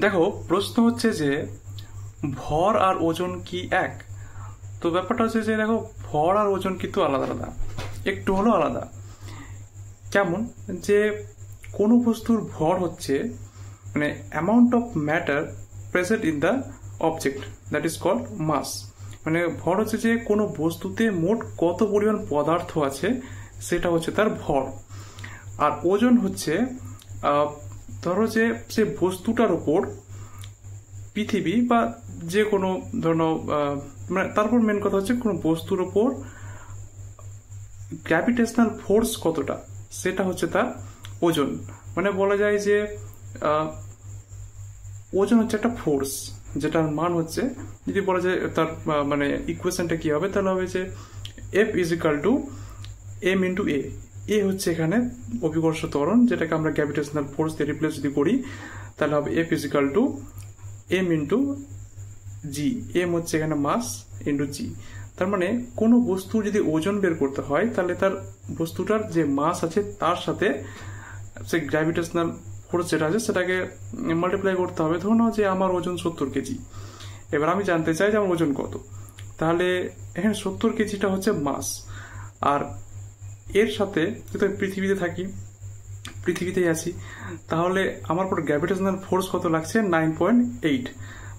দেখো, প্রশ্ন হচ্ছে যে ভর আর ওজন কি এক? তো ব্যাপারটা হচ্ছে যে দেখো, ভর আর ওজন কিন্তু আলাদা আলাদা, একটু হলো আলাদা। কেমন? যে কোনো বস্তুর ভর হচ্ছে মানে amount of matter present in the object, that is called mass. মানে ভর হচ্ছে যে কোনো বস্তুতে মোট কত পরিমাণ পদার্থ আছে, সেটা হচ্ছে তার ভর। আর ওজন হচ্ছে ধরো যে সে বস্তুটার উপর পৃথিবী বা যে কোনো ধরো মানে তারপর মেন কথা হচ্ছে কোনো বস্তুর উপর গ্র্যাভিটেশনাল ফোর্স কতটা, সেটা হচ্ছে তার ওজন। মানে বলা যায় যে ওজন হচ্ছে একটা ফোর্স, যেটার মান হচ্ছে, যদি বলা যায় তার মানে ইকুয়েশনটা কি হবে, তাহলে হবে যে F is equal to M into A. A হচ্ছে এখানে অভিকর্ষ ত্বরণ, যেটাকে আমরা গ্র্যাভিটেশনাল ফোর্স দিয়ে রিপ্লেস যদি করি, তাহলে হবে F is equal to M into G. M হচ্ছে এখানে মাস ইন্টু জি। তার মানে কোনো বস্তু যদি ওজন বের করতে হয়, তাহলে তার বস্তুটার যে মাস আছে তার সাথে সে গ্র্যাভিটেশনাল ফোর্স যেটা আছে সেটাকে মাল্টিপ্লাই করতে হবে। ধরুন যে আমার ওজন 70 কেজি, এবার আমি জানতে চাই যে আমার ওজন কত, তাহলে এখানে 70 কেজিটা হচ্ছে মাস। আর এর সাথে যদি আমি পৃথিবীতে থাকি, পৃথিবীতেই আছি, তাহলে আমার পর গ্র্যাভিটেশনাল ফোর্স কত লাগছে? 9.8।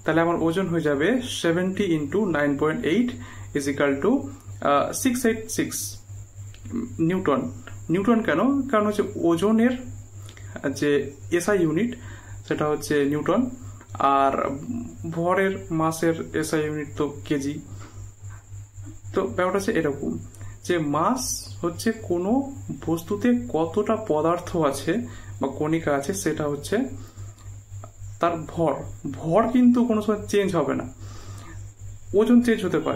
তাহলে আমার ওজন হয়ে যাবে 70 into 9.8 is equal two 686 Newton. Newton কেন? কারণ হচ্ছে ওজনের যে এসআই ইউনিট সেটা হচ্ছে নিউটন, আর ভরের মাসের এসআই ইউনিট তো কেজি। তো ব্যাপারটা হচ্ছে এরকম যে মাস হচ্ছে কোনো বস্তুতে কতটা পদার্থ আছে বা কণিকা আছে, সেটা হচ্ছে তার ভর। ভর কিন্তু কোনো সময় চেঞ্জ হবে না, ওজন চেঞ্জ হতে পারে।